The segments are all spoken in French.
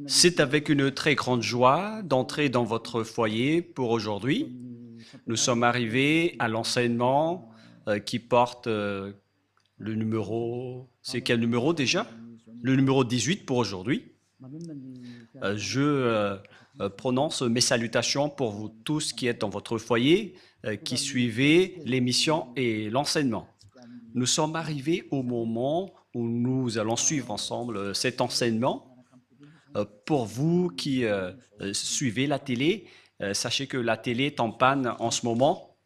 C'est avec une très grande joie d'entrer dans votre foyer pour aujourd'hui. Nous sommes arrivés à l'enseignement qui porte le numéro... C'est quel numéro déjà? Le numéro 18 pour aujourd'hui. Je prononce mes salutations pour vous tous qui êtes dans votre foyer, qui suivez l'émission et l'enseignement. Nous sommes arrivés au moment où nous allons suivre ensemble cet enseignement. Pour vous qui suivez la télé, sachez que la télé est en panne en ce moment,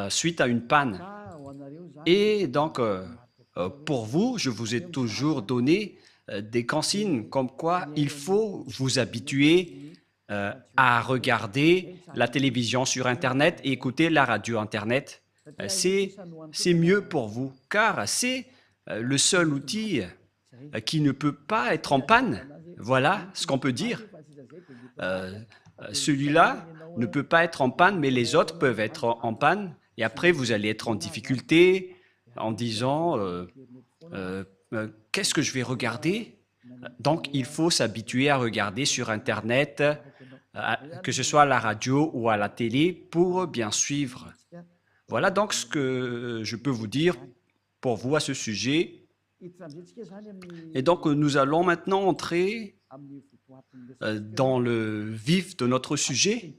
suite à une panne. Et donc, pour vous, je vous ai toujours donné des consignes comme quoi il faut vous habituer à regarder la télévision sur Internet et écouter la radio Internet. C'est mieux pour vous, car c'est le seul outil qui ne peut pas être en panne. Voilà ce qu'on peut dire. Celui-là ne peut pas être en panne, mais les autres peuvent être en panne. Et après, vous allez être en difficulté en disant qu'est-ce que je vais regarder? Donc, il faut s'habituer à regarder sur Internet, que ce soit à la radio ou à la télé, pour bien suivre. Voilà donc ce que je peux vous dire pour vous à ce sujet. Et donc, nous allons maintenant entrer dans le vif de notre sujet.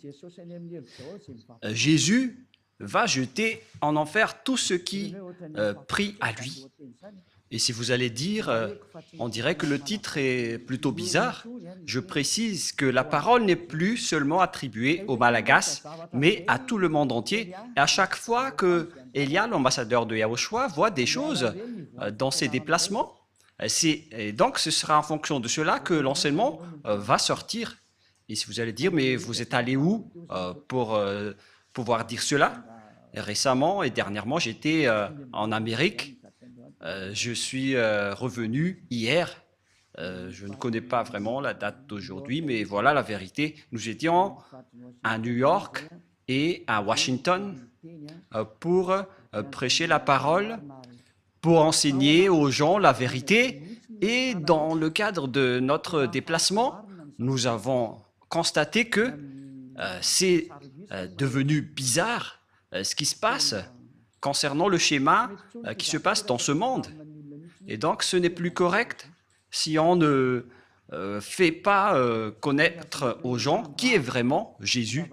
Jésus va jeter en enfer tous ceux qui prient à lui. Et si vous allez dire, on dirait que le titre est plutôt bizarre, je précise que la parole n'est plus seulement attribuée aux Malagasy, mais à tout le monde entier. Et à chaque fois que Elia, l'ambassadeur de Yahushua, voit des choses dans ses déplacements, et donc ce sera en fonction de cela que l'enseignement va sortir. Et si vous allez dire, mais vous êtes allé où pour pouvoir dire cela? Récemment et dernièrement, j'étais en Amérique. Je suis revenu hier. Je ne connais pas vraiment la date d'aujourd'hui, mais voilà la vérité. Nous étions à New York et à Washington pour prêcher la parole, pour enseigner aux gens la vérité. Et dans le cadre de notre déplacement, nous avons constaté que c'est devenu bizarre ce qui se passe concernant le schéma qui se passe dans ce monde. Et donc, ce n'est plus correct si on ne fait pas connaître aux gens qui est vraiment Jésus.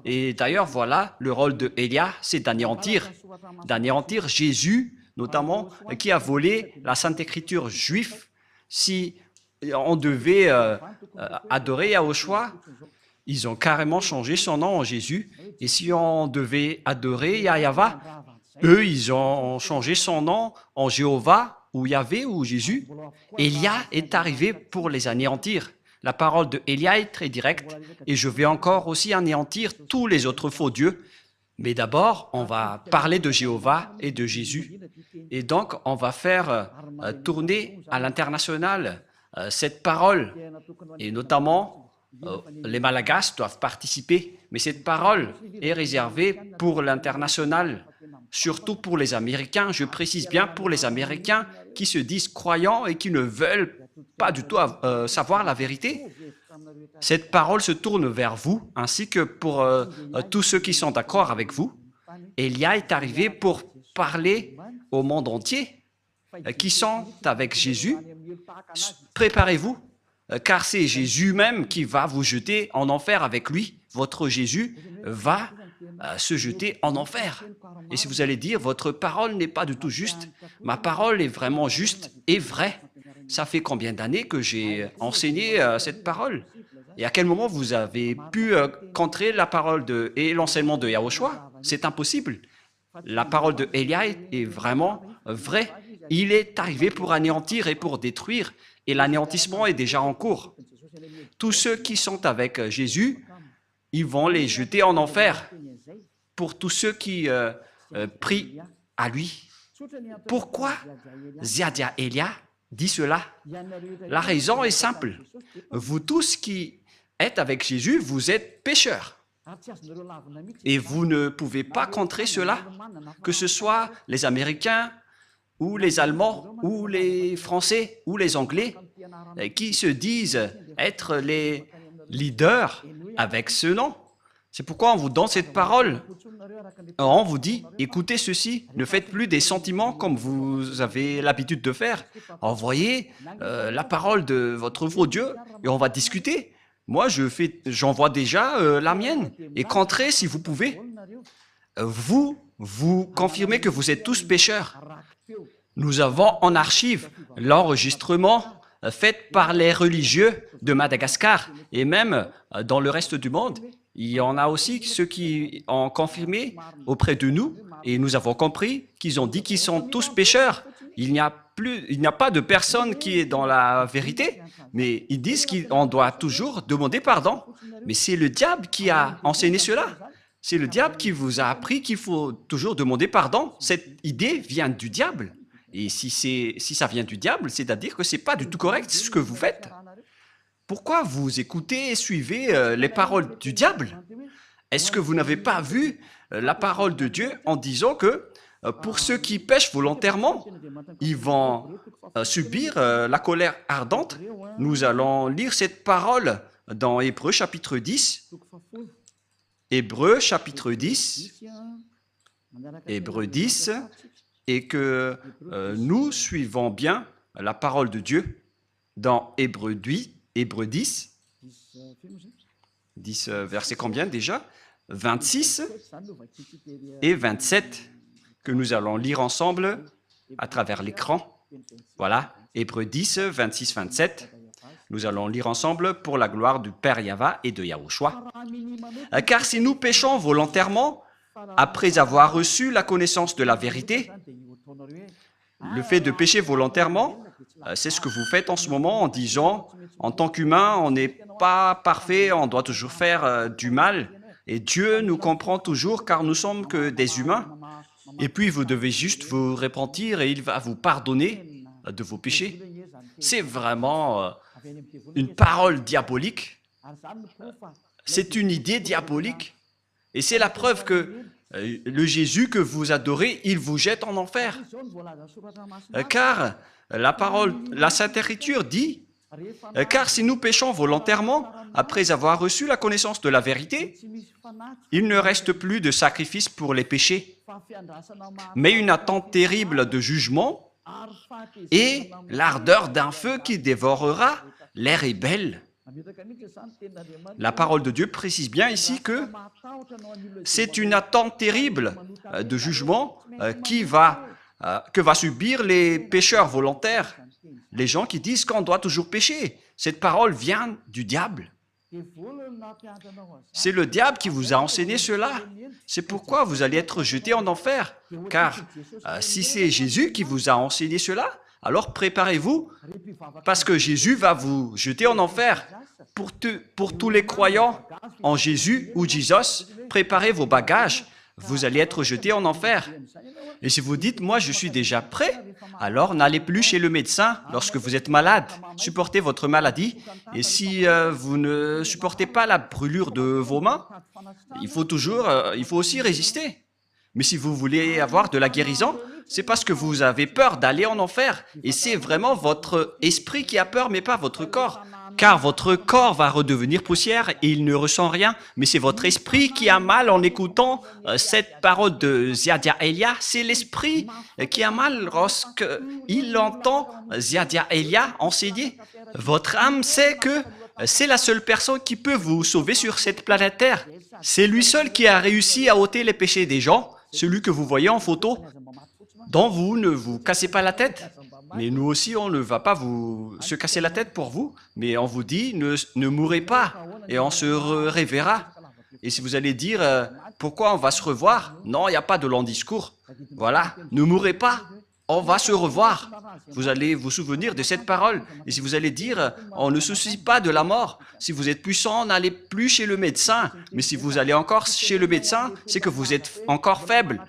Et d'ailleurs, voilà, le rôle de Elia, c'est d'anéantir Jésus, notamment, qui a volé la Sainte Écriture juive. Si on devait adorer Yahushua, ils ont carrément changé son nom en Jésus. Et si on devait adorer Yahva, eux, ils ont changé son nom en Jéhovah, ou Yahvé, ou Jésus. Elia est arrivé pour les anéantir. La parole de Elia est très directe, et je vais encore aussi anéantir tous les autres faux dieux. Mais d'abord, on va parler de Jéhovah et de Jésus. Et donc, on va faire tourner à l'international cette parole, et notamment, les Malagasy doivent participer, mais cette parole est réservée pour l'international, surtout pour les Américains. Je précise bien pour les Américains qui se disent croyants et qui ne veulent pas du tout savoir la vérité. Cette parole se tourne vers vous, ainsi que pour tous ceux qui sont d'accord avec vous. Elia est arrivé pour parler au monde entier, qui sont avec Jésus. Préparez-vous, car c'est Jésus même qui va vous jeter en enfer avec lui. Votre Jésus va se jeter en enfer. Et si vous allez dire, votre parole n'est pas du tout juste, ma parole est vraiment juste et vraie. Ça fait combien d'années que j'ai enseigné cette parole? Et à quel moment vous avez pu contrer la parole et l'enseignement de Yahushua? C'est impossible. La parole de Elia est vraiment vraie. Il est arrivé pour anéantir et pour détruire, et l'anéantissement est déjà en cours. Tous ceux qui sont avec Jésus, ils vont les jeter en enfer. Pour tous ceux qui prient à lui. Pourquoi Ziadia Elia dit cela? La raison est simple. Vous tous qui êtes avec Jésus, vous êtes pécheurs. Et vous ne pouvez pas contrer cela, que ce soit les Américains, ou les Allemands, ou les Français, ou les Anglais. qui se disent être les leaders avec ce nom. C'est pourquoi on vous donne cette parole. On vous dit, écoutez ceci, ne faites plus des sentiments comme vous avez l'habitude de faire. Envoyez la parole de votre vrai Dieu et on va discuter. Moi, j'envoie déjà la mienne. Et qu'entrez si vous pouvez. Vous confirmez que vous êtes tous pécheurs. Nous avons en archive l'enregistrement fait par les religieux de Madagascar et même dans le reste du monde. Il y en a aussi ceux qui ont confirmé auprès de nous et nous avons compris qu'ils ont dit qu'ils sont tous pécheurs. Il n'y a pas de personne qui est dans la vérité, mais ils disent qu'on doit toujours demander pardon. Mais c'est le diable qui a enseigné cela. C'est le diable qui vous a appris qu'il faut toujours demander pardon. Cette idée vient du diable. Et si ça vient du diable, c'est-à-dire que ce n'est pas du tout correct ce que vous faites. Pourquoi vous écoutez et suivez les paroles du diable? Est-ce que vous n'avez pas vu la parole de Dieu en disant que pour ceux qui pêchent volontairement, ils vont subir la colère ardente? Nous allons lire cette parole dans Hébreux chapitre 10. Hébreux chapitre 10. Hébreux 10. Et que nous suivons bien la parole de Dieu dans Hébreux 10. Hébreux 10, 10 verset combien déjà? 26 et 27 que nous allons lire ensemble à travers l'écran. Voilà, Hébreux 10, 26, 27. Nous allons lire ensemble pour la gloire du Père Yahva et de Yahushua. Car si nous péchons volontairement, après avoir reçu la connaissance de la vérité, le fait de pécher volontairement, c'est ce que vous faites en ce moment en disant, en tant qu'humain, on n'est pas parfait, on doit toujours faire du mal. Et Dieu nous comprend toujours car nous sommes que des humains. Et puis vous devez juste vous repentir et il va vous pardonner de vos péchés. C'est vraiment une parole diabolique. C'est une idée diabolique. Et c'est la preuve que le Jésus que vous adorez, il vous jette en enfer. Car la Sainte Écriture dit, car si nous péchons volontairement, après avoir reçu la connaissance de la vérité, il ne reste plus de sacrifice pour les péchés, mais une attente terrible de jugement et l'ardeur d'un feu qui dévorera les rebelles. La parole de Dieu précise bien ici que c'est une attente terrible de jugement que va subir les pécheurs volontaires, les gens qui disent qu'on doit toujours pécher. Cette parole vient du diable. C'est le diable qui vous a enseigné cela. C'est pourquoi vous allez être jetés en enfer. Car si c'est Jésus qui vous a enseigné cela, alors préparez-vous, parce que Jésus va vous jeter en enfer. Pour tous les croyants en Jésus ou Jesus, préparez vos bagages. Vous allez être jetés en enfer. Et si vous dites, moi je suis déjà prêt, alors n'allez plus chez le médecin lorsque vous êtes malade. Supportez votre maladie. Et si vous ne supportez pas la brûlure de vos mains, il faut aussi résister. Mais si vous voulez avoir de la guérison, c'est parce que vous avez peur d'aller en enfer. Et c'est vraiment votre esprit qui a peur, mais pas votre corps. Car votre corps va redevenir poussière et il ne ressent rien, mais c'est votre esprit qui a mal en écoutant cette parole de Ziadia Elia. C'est l'esprit qui a mal lorsqu'il entend Ziadia Elia enseigner. Votre âme sait que c'est la seule personne qui peut vous sauver sur cette planète Terre. C'est lui seul qui a réussi à ôter les péchés des gens, celui que vous voyez en photo, dont vous ne vous cassez pas la tête. Mais nous aussi, on ne va pas se casser la tête pour vous, mais on vous dit, ne mourrez pas, et on se reverra. Et si vous allez dire, pourquoi on va se revoir? Non, il n'y a pas de long discours. Voilà, ne mourrez pas, on va se revoir. Vous allez vous souvenir de cette parole. Et si vous allez dire, on ne se soucie pas de la mort. Si vous êtes puissant, n'allez plus chez le médecin. Mais si vous allez encore chez le médecin, c'est que vous êtes encore faible.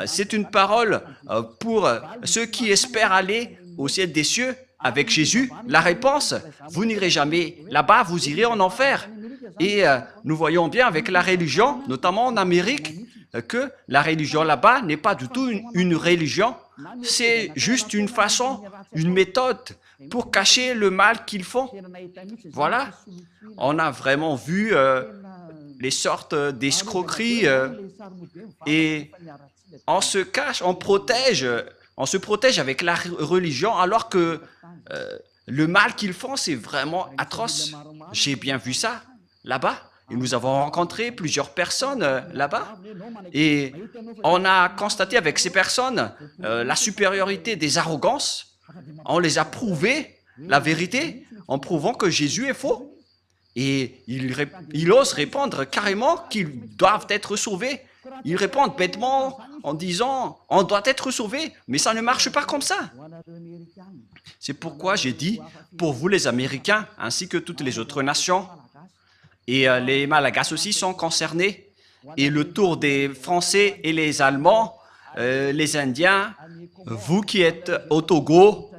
C'est une parole pour ceux qui espèrent aller au ciel des cieux avec Jésus. La réponse, vous n'irez jamais là-bas, vous irez en enfer. Et nous voyons bien avec la religion, notamment en Amérique, que la religion là-bas n'est pas du tout une religion. C'est juste une façon, une méthode pour cacher le mal qu'ils font. Voilà, on a vraiment vu les sortes d'escroqueries et on se cache, on se protège avec la religion alors que le mal qu'ils font, c'est vraiment atroce. J'ai bien vu ça là-bas. Et nous avons rencontré plusieurs personnes là-bas et on a constaté avec ces personnes la supériorité des arrogances. On les a prouvé la vérité en prouvant que Jésus est faux. Et ils osent répondre carrément qu'ils doivent être sauvés. Ils répondent bêtement en disant « on doit être sauvé », mais ça ne marche pas comme ça. C'est pourquoi j'ai dit, pour vous les Américains, ainsi que toutes les autres nations, et les Malagasy aussi sont concernés, et le tour des Français et les Allemands, les Indiens, vous qui êtes au Togo,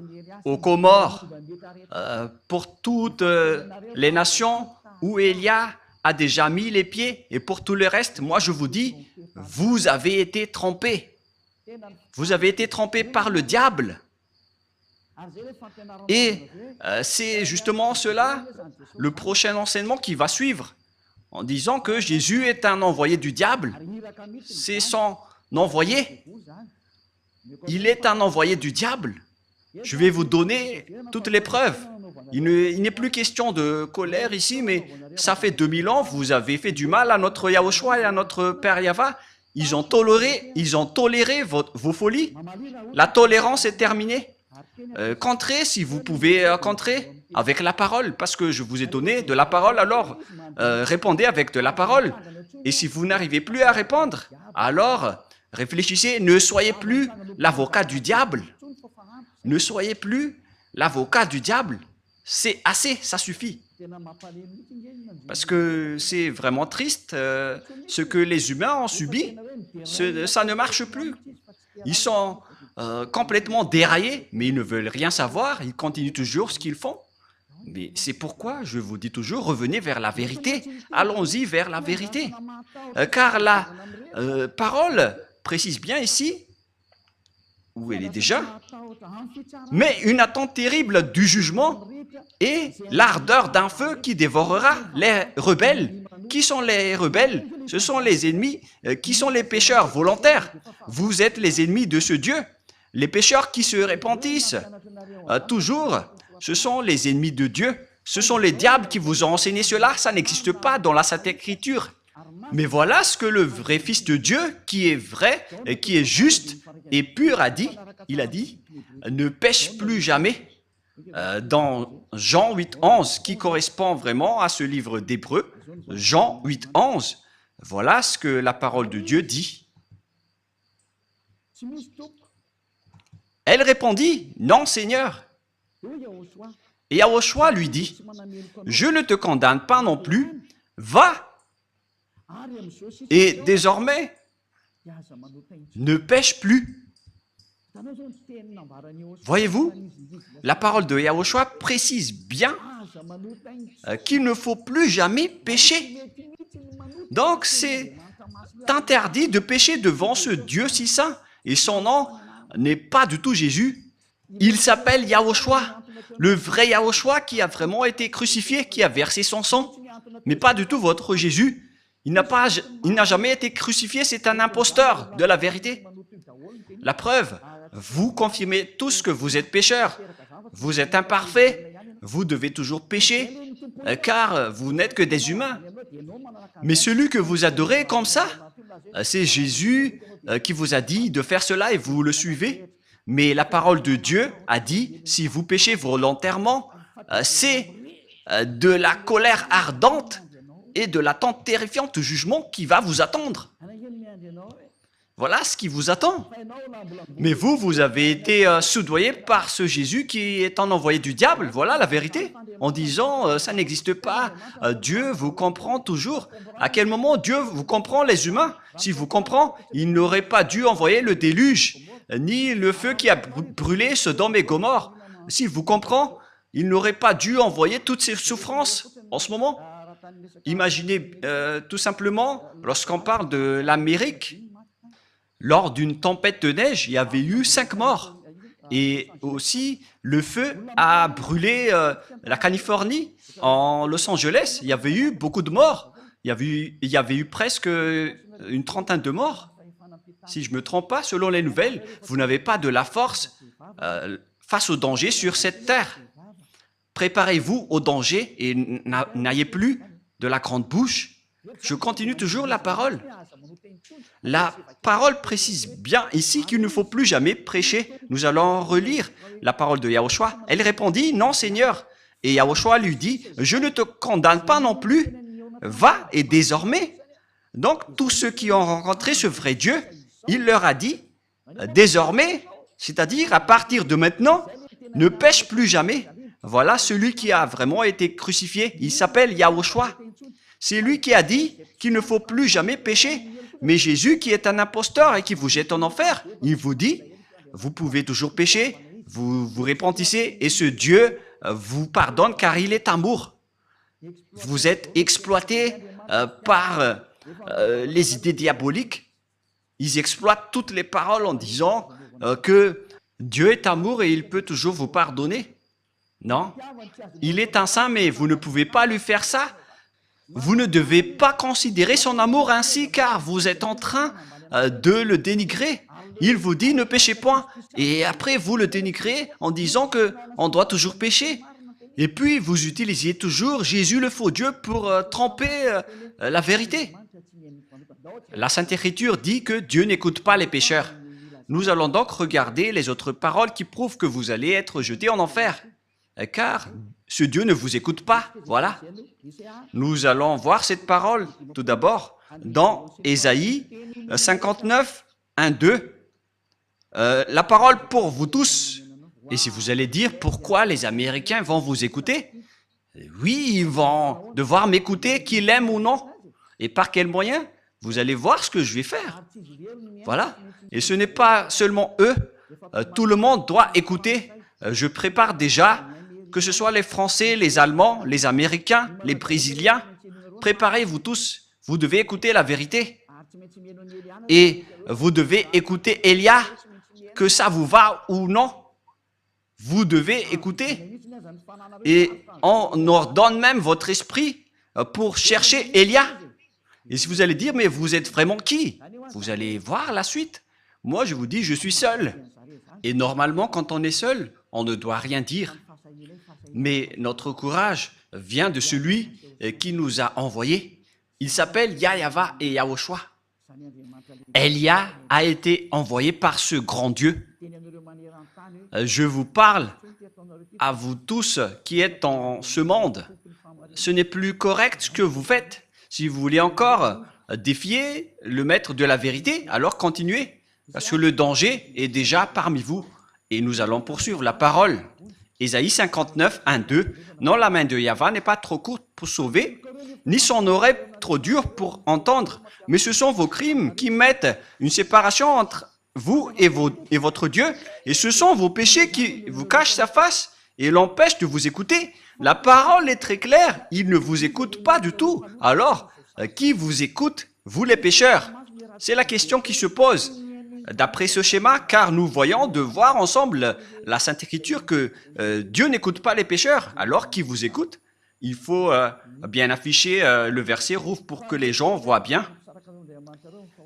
aux Comores, pour toutes les nations où Élia a déjà mis les pieds, et pour tout le reste, moi je vous dis, vous avez été trompés. Vous avez été trompés par le diable. Et c'est justement cela, le prochain enseignement qui va suivre, en disant que Jésus est un envoyé du diable. C'est son envoyé. Il est un envoyé du diable. Je vais vous donner toutes les preuves. Il n'est plus question de colère ici, mais ça fait 2000 ans, vous avez fait du mal à notre Yahushua et à notre Père Yahva. Ils ont toléré vos folies. La tolérance est terminée. Contrez si vous pouvez contrer avec la parole, parce que je vous ai donné de la parole, alors répondez avec de la parole. Et si vous n'arrivez plus à répondre, alors réfléchissez, ne soyez plus l'avocat du diable. Ne soyez plus l'avocat du diable. C'est assez, ça suffit. Parce que c'est vraiment triste ce que les humains ont subi. Ça ne marche plus. Ils sont complètement déraillés, mais ils ne veulent rien savoir. Ils continuent toujours ce qu'ils font. Mais c'est pourquoi je vous dis toujours, revenez vers la vérité. Allons-y vers la vérité. Car la parole précise bien ici, où elle est déjà, mais une attente terrible du jugement et l'ardeur d'un feu qui dévorera les rebelles. Qui sont les rebelles? Ce sont les ennemis. Qui sont les pécheurs volontaires? Vous êtes les ennemis de ce Dieu. Les pécheurs qui se repentissent toujours, ce sont les ennemis de Dieu. Ce sont les diables qui vous ont enseigné cela. Ça n'existe pas dans la Sainte Écriture. Mais voilà ce que le vrai Fils de Dieu, qui est vrai, et qui est juste et pur, a dit. Il a dit, ne pêche plus jamais. Dans Jean 8,11, qui correspond vraiment à ce livre d'Hébreux, Jean 8,11, voilà ce que la parole de Dieu dit. Elle répondit, non Seigneur. Et Yahushua lui dit, je ne te condamne pas non plus, va. Et désormais, ne pêche plus. Voyez-vous, la parole de Yahushua précise bien qu'il ne faut plus jamais pécher. Donc, c'est interdit de pécher devant ce Dieu si saint. Et son nom n'est pas du tout Jésus. Il s'appelle Yahushua, le vrai Yahushua qui a vraiment été crucifié, qui a versé son sang, mais pas du tout votre Jésus. Il n'a jamais été crucifié, c'est un imposteur de la vérité. La preuve, vous confirmez tous que vous êtes pécheurs. Vous êtes imparfaits, vous devez toujours pécher, car vous n'êtes que des humains. Mais celui que vous adorez comme ça, c'est Jésus qui vous a dit de faire cela et vous le suivez. Mais la parole de Dieu a dit, si vous péchez volontairement, c'est de la colère ardente et de l'attente terrifiante du jugement qui va vous attendre. Voilà ce qui vous attend. Mais vous avez été soudoyé par ce Jésus qui est un envoyé du diable. Voilà la vérité. En disant, ça n'existe pas. Dieu vous comprend toujours. À quel moment Dieu vous comprend, les humains? S'il vous comprend, il n'aurait pas dû envoyer le déluge, ni le feu qui a brûlé Sodome et Gomorrhe. S'il vous comprend, il n'aurait pas dû envoyer toutes ces souffrances en ce moment. Imaginez tout simplement, lorsqu'on parle de l'Amérique, lors d'une tempête de neige, il y avait eu 5 morts. Et aussi, le feu a brûlé la Californie. En Los Angeles, il y avait eu beaucoup de morts. Il y avait eu presque une trentaine de morts. Si je ne me trompe pas, selon les nouvelles, vous n'avez pas de la force face au danger sur cette terre. Préparez-vous au danger et n'ayez plus de la grande bouche. Je continue toujours la parole. La parole précise bien ici qu'il ne faut plus jamais prêcher. Nous allons relire la parole de Yahushua. Elle répondit, « Non, Seigneur. » Et Yahushua lui dit, « Je ne te condamne pas non plus. Va et désormais. » Donc, tous ceux qui ont rencontré ce vrai Dieu, il leur a dit, « Désormais, c'est-à-dire à partir de maintenant, ne pêche plus jamais. » Voilà celui qui a vraiment été crucifié. Il s'appelle Yahushua. C'est lui qui a dit qu'il ne faut plus jamais pécher. Mais Jésus, qui est un imposteur et qui vous jette en enfer, il vous dit, vous pouvez toujours pécher, vous vous repentissez et ce Dieu vous pardonne car il est amour. Vous êtes exploité par les idées diaboliques. Ils exploitent toutes les paroles en disant que Dieu est amour et il peut toujours vous pardonner. Non, il est un saint, mais vous ne pouvez pas lui faire ça. Vous ne devez pas considérer son amour ainsi, car vous êtes en train de le dénigrer. Il vous dit, ne péchez point. Et après, vous le dénigrez en disant qu'on doit toujours pécher. Et puis, vous utilisiez toujours Jésus le faux Dieu pour tromper la vérité. La Sainte Écriture dit que Dieu n'écoute pas les pécheurs. Nous allons donc regarder les autres paroles qui prouvent que vous allez être jetés en enfer. Car ce Dieu ne vous écoute pas. Voilà. Nous allons voir cette parole tout d'abord dans Ésaïe 59, 1, 2. La parole pour vous tous. Et si vous allez dire pourquoi les Américains vont vous écouter, oui, ils vont devoir m'écouter, qu'ils aiment ou non. Et par quel moyen? Vous allez voir ce que je vais faire. Voilà. Et ce n'est pas seulement eux. Tout le monde doit écouter. Je prépare déjà, que ce soit les Français, les Allemands, les Américains, les Brésiliens, préparez-vous tous. Vous devez écouter la vérité. Et vous devez écouter Élia, que ça vous va ou non. Vous devez écouter. Et on ordonne même votre esprit pour chercher Élia. Et si vous allez dire, mais vous êtes vraiment qui? Vous allez voir la suite. Moi, je vous dis, je suis seul. Et normalement, quand on est seul, on ne doit rien dire. Mais notre courage vient de celui qui nous a envoyés. Il s'appelle Yahava et Yahushua. Élia a été envoyé par ce grand Dieu. Je vous parle à vous tous qui êtes dans ce monde. Ce n'est plus correct ce que vous faites. Si vous voulez encore défier le maître de la vérité, alors continuez, parce que le danger est déjà parmi vous. Et nous allons poursuivre la parole. Ésaïe 59, 1, 2. Non, la main de Yahva n'est pas trop courte pour sauver, ni son oreille trop dure pour entendre, mais ce sont vos crimes qui mettent une séparation entre vous et votre Dieu, et ce sont vos péchés qui vous cachent sa face et l'empêchent de vous écouter. La parole est très claire, il ne vous écoute pas du tout. Alors, qui vous écoute, vous les pécheurs? C'est la question qui se pose. D'après ce schéma, car nous voyons de voir ensemble la Sainte Écriture que Dieu n'écoute pas les pécheurs. Alors, qui vous écoute? Il faut bien afficher le verset rouge pour que les gens voient bien.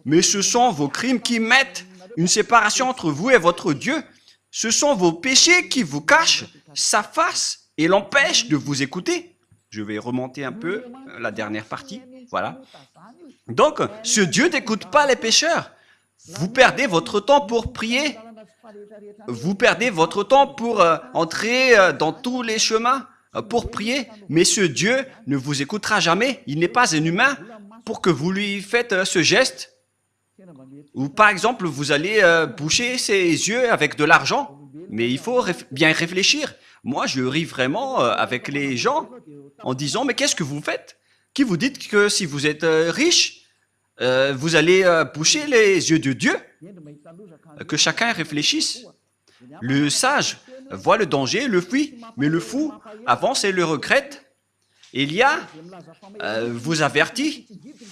Mais ce sont vos crimes qui mettent une séparation entre vous et votre Dieu. Ce sont vos péchés qui vous cachent sa face et l'empêchent de vous écouter. Je vais remonter un peu la dernière partie. Voilà. Donc, ce Dieu n'écoute pas les pécheurs. Vous perdez votre temps pour prier. Vous perdez votre temps pour entrer dans tous les chemins pour prier. Mais ce Dieu ne vous écoutera jamais. Il n'est pas un humain pour que vous lui faites ce geste. Ou par exemple, vous allez boucher ses yeux avec de l'argent. Mais il faut bien réfléchir. Moi, je ris vraiment avec les gens en disant, mais qu'est-ce que vous faites? Qui vous dites que si vous êtes riche, vous allez boucher les yeux de Dieu? Que chacun réfléchisse. Le sage voit le danger, le fuit, mais le fou avance et le regrette. Élia vous avertit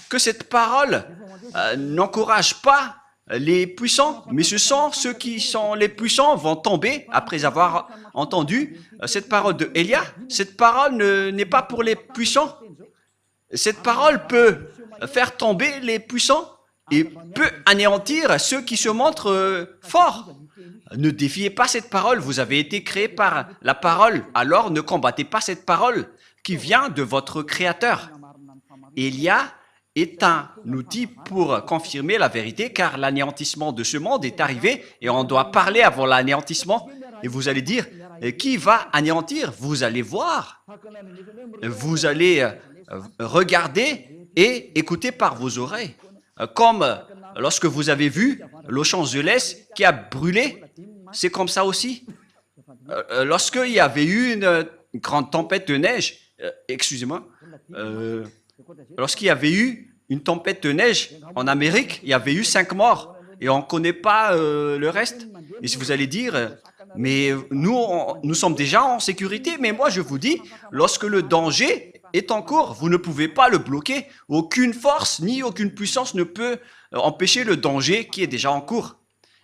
que cette parole n'encourage pas les puissants, mais ce sont ceux qui sont les puissants vont tomber après avoir entendu cette parole de Élia. Cette parole n'est pas pour les puissants. Cette parole peut faire tomber les puissants et peut anéantir ceux qui se montrent forts. Ne défiez pas cette parole, vous avez été créé par la parole, alors ne combattez pas cette parole qui vient de votre Créateur. Élia est un outil pour confirmer la vérité, car l'anéantissement de ce monde est arrivé et on doit parler avant l'anéantissement. Et vous allez dire, qui va anéantir? Vous allez voir, vous allez regarder et écouter par vos oreilles. Comme lorsque vous avez vu Los Angeles qui a brûlé, c'est comme ça aussi. Lorsqu'il y avait eu une grande tempête de neige, excusez-moi, lorsqu'il y avait eu une tempête de neige en Amérique, il y avait eu 5 morts et on ne connaît pas le reste. Et si vous allez dire, mais nous sommes déjà en sécurité, mais moi je vous dis, lorsque le danger est en cours, vous ne pouvez pas le bloquer. Aucune force ni aucune puissance ne peut empêcher le danger qui est déjà en cours.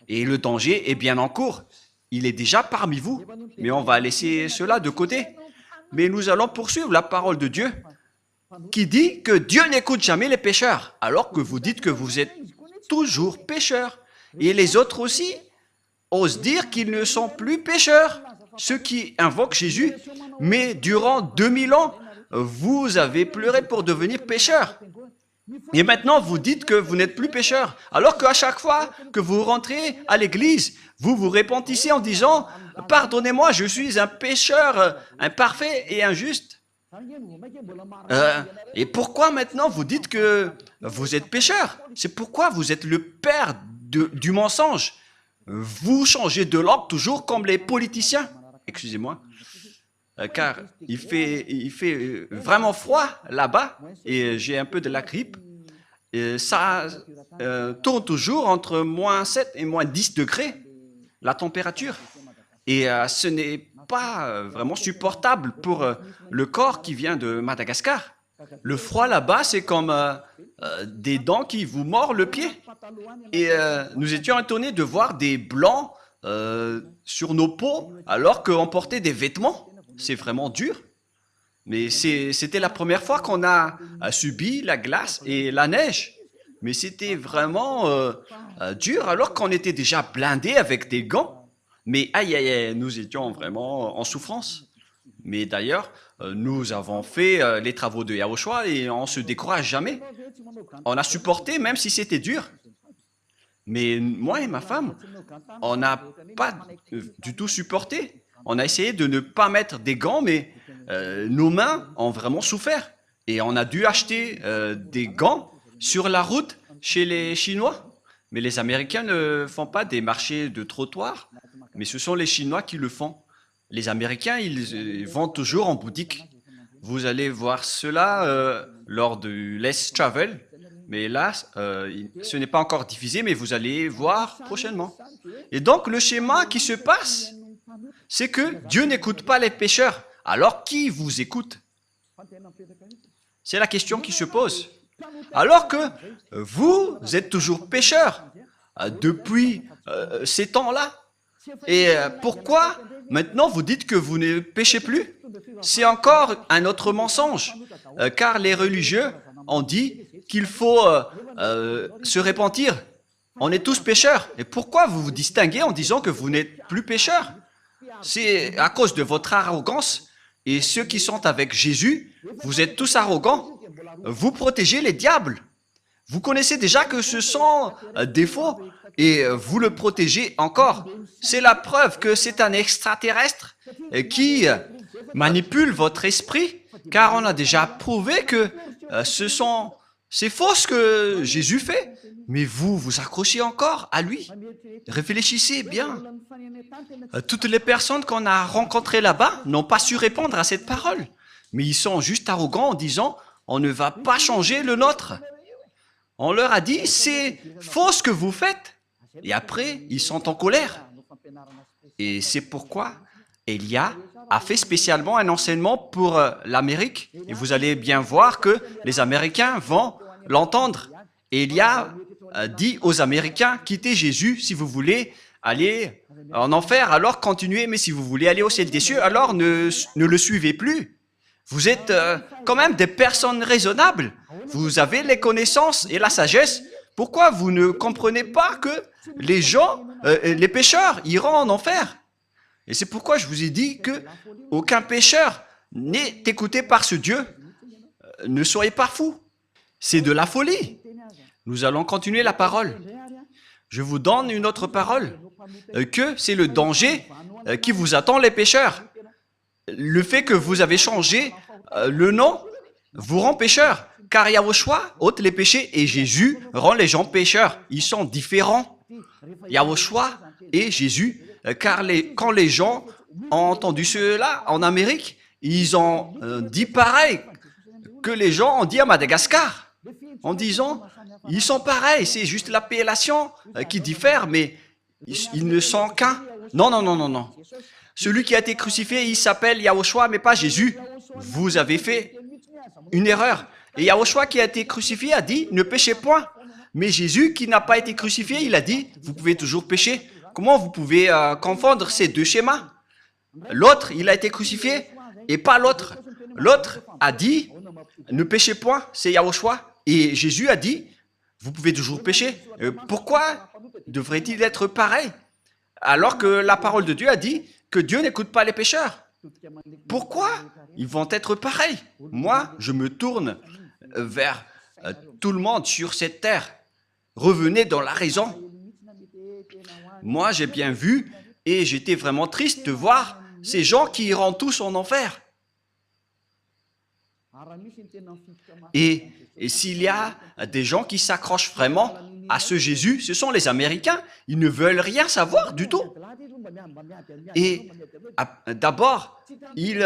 Et le danger est bien en cours. Il est déjà parmi vous. Mais on va laisser cela de côté. Mais nous allons poursuivre la parole de Dieu qui dit que Dieu n'écoute jamais les pécheurs, alors que vous dites que vous êtes toujours pécheurs. Et les autres aussi osent dire qu'ils ne sont plus pécheurs, ceux qui invoquent Jésus. Mais durant 2000 ans, vous avez pleuré pour devenir pécheur. Et maintenant, vous dites que vous n'êtes plus pécheur. Alors qu'à chaque fois que vous rentrez à l'église, vous vous repentissez en disant « Pardonnez-moi, je suis un pécheur imparfait et injuste. » Et pourquoi maintenant vous dites que vous êtes pécheur? C'est pourquoi vous êtes le père du mensonge. Vous changez de langue toujours comme les politiciens. Excusez-moi. Car il fait vraiment froid là-bas et j'ai un peu de la grippe. Et ça tourne toujours entre moins 7 et moins 10 degrés, la température. Et ce n'est pas vraiment supportable pour le corps qui vient de Madagascar. Le froid là-bas, c'est comme des dents qui vous mordent le pied. Et nous étions étonnés de voir des blancs sur nos peaux alors qu'on portait des vêtements. C'est vraiment dur. Mais c'était la première fois qu'on a subi la glace et la neige. Mais c'était vraiment dur alors qu'on était déjà blindés avec des gants. Mais aïe, aïe, aïe, nous étions vraiment en souffrance. Mais d'ailleurs, nous avons fait les travaux de Yahushua et on ne se décourage jamais. On a supporté même si c'était dur. Mais moi et ma femme, on n'a pas du tout supporté. On a essayé de ne pas mettre des gants, mais nos mains ont vraiment souffert. Et on a dû acheter des gants sur la route chez les Chinois. Mais les Américains ne font pas des marchés de trottoirs, mais ce sont les Chinois qui le font. Les Américains, ils vont toujours en boutique. Vous allez voir cela lors du Let's Travel. Mais là, ce n'est pas encore diffusé, mais vous allez voir prochainement. Et donc, le schéma qui se passe, c'est que Dieu n'écoute pas les pécheurs. Alors, qui vous écoute? C'est la question qui se pose. Alors que vous êtes toujours pécheurs depuis ces temps-là. Et pourquoi maintenant vous dites que vous ne péchez plus? C'est encore un autre mensonge, car les religieux ont dit qu'il faut se repentir. On est tous pécheurs. Et pourquoi vous vous distinguez en disant que vous n'êtes plus pécheurs? C'est à cause de votre arrogance. Et ceux qui sont avec Jésus, vous êtes tous arrogants. Vous protégez les diables. Vous connaissez déjà que ce sont des faux et vous le protégez encore. C'est la preuve que c'est un extraterrestre qui manipule votre esprit, car on a déjà prouvé que c'est faux ce que Jésus fait. Mais vous vous accrochez encore à lui. Réfléchissez bien. Toutes les personnes qu'on a rencontrées là-bas n'ont pas su répondre à cette parole. Mais ils sont juste arrogants en disant « on ne va pas changer le nôtre ». On leur a dit « c'est faux ce que vous faites ». Et après, ils sont en colère. Et c'est pourquoi Élia a fait spécialement un enseignement pour l'Amérique. Et vous allez bien voir que les Américains vont l'entendre. Élia dit aux Américains, quittez Jésus si vous voulez aller en enfer, alors continuez, mais si vous voulez aller au ciel des cieux, alors ne le suivez plus. Vous êtes quand même des personnes raisonnables. Vous avez les connaissances et la sagesse. Pourquoi vous ne comprenez pas que les gens, les pécheurs, iront en enfer? Et c'est pourquoi je vous ai dit que aucun pécheur n'est écouté par ce Dieu. Ne soyez pas fous. C'est de la folie. Nous allons continuer la parole. Je vous donne une autre parole, que c'est le danger qui vous attend les pécheurs. Le fait que vous avez changé le nom vous rend pécheur, car Yahushua ôte les péchés et Jésus rend les gens pécheurs. Ils sont différents. Yahushua et Jésus, car quand les gens ont entendu cela en Amérique, ils ont dit pareil que les gens ont dit à Madagascar, en disant, ils sont pareils, c'est juste l'appellation qui diffère, mais ils ne sont qu'un. Non, non, non, non, non. Celui qui a été crucifié, il s'appelle Yahushua, mais pas Jésus. Vous avez fait une erreur. Et Yahushua qui a été crucifié a dit, ne péchez point. Mais Jésus qui n'a pas été crucifié, il a dit, vous pouvez toujours pécher. Comment vous pouvez confondre ces deux schémas? L'autre, il a été crucifié et pas l'autre. L'autre a dit, ne péchez point, c'est Yahushua. Et Jésus a dit, vous pouvez toujours pécher. Pourquoi devrait-il être pareil? Alors que la parole de Dieu a dit que Dieu n'écoute pas les pécheurs. Pourquoi ils vont être pareils? Moi, je me tourne vers tout le monde sur cette terre. Revenez dans la raison. Moi, j'ai bien vu et j'étais vraiment triste de voir ces gens qui iront tous en enfer. Et s'il y a des gens qui s'accrochent vraiment à ce Jésus, ce sont les Américains. Ils ne veulent rien savoir du tout. Et d'abord, il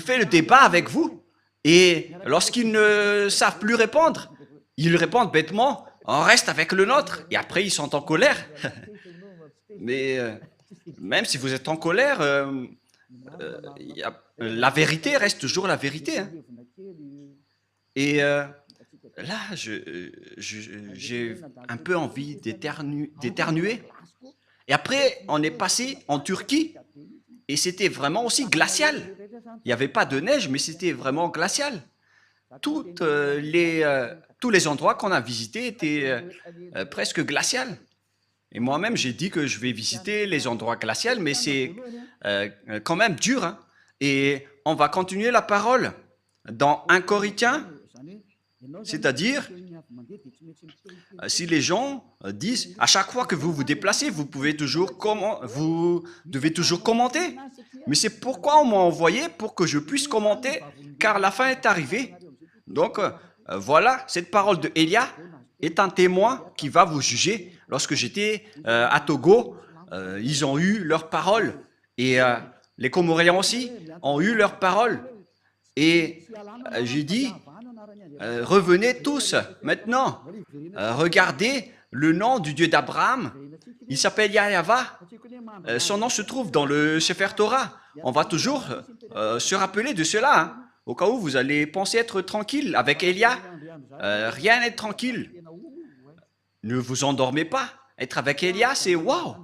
fait le débat avec vous. Et lorsqu'ils ne savent plus répondre, ils répondent bêtement, on reste avec le nôtre. Et après, ils sont en colère. Mais même si vous êtes en colère, la vérité reste toujours la vérité. Hein. Et là, j'ai un peu envie d'éternuer. Et après, on est passé en Turquie et c'était vraiment aussi glacial. Il n'y avait pas de neige, mais c'était vraiment glacial. Tous les endroits qu'on a visités étaient presque glaciales. Et moi-même, j'ai dit que je vais visiter les endroits glaciaux, mais c'est quand même dur. Hein. Et on va continuer la parole dans 1 Corinthiens, c'est-à-dire, si les gens disent, à chaque fois que vous vous déplacez, vous devez toujours commenter. Mais c'est pourquoi on m'a envoyé pour que je puisse commenter, car la fin est arrivée. Donc, voilà, cette parole de Élia est un témoin qui va vous juger. Lorsque j'étais à Togo, ils ont eu leur parole. Et les Comoriens aussi ont eu leur parole. Et j'ai dit, revenez tous maintenant, regardez le nom du Dieu d'Abraham, il s'appelle Yahva, son nom se trouve dans le Sefer Torah. On va toujours se rappeler de cela, hein, au cas où vous allez penser être tranquille. Avec Élia, rien n'est tranquille. Ne vous endormez pas. Être avec Élia, c'est waouh.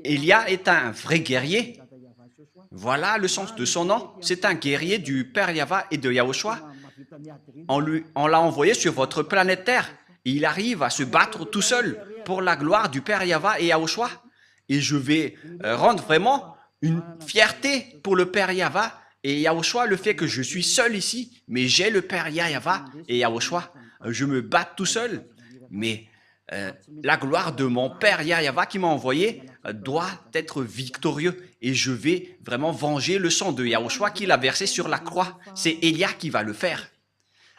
Élia est un vrai guerrier. Voilà le sens de son nom. C'est un guerrier du Père Yahva et de Yahushua. On l'a envoyé sur votre planète Terre. Et il arrive à se battre tout seul pour la gloire du Père Yahva et Yahushua. Et je vais rendre vraiment une fierté pour le Père Yahva et Yahushua, le fait que je suis seul ici, mais j'ai le Père Yahva et Yahushua. Je me bats tout seul, mais la gloire de mon Père Yahva qui m'a envoyé doit être victorieux. Et je vais vraiment venger le sang de Yahushua qu'il a versé sur la croix. C'est Élia qui va le faire.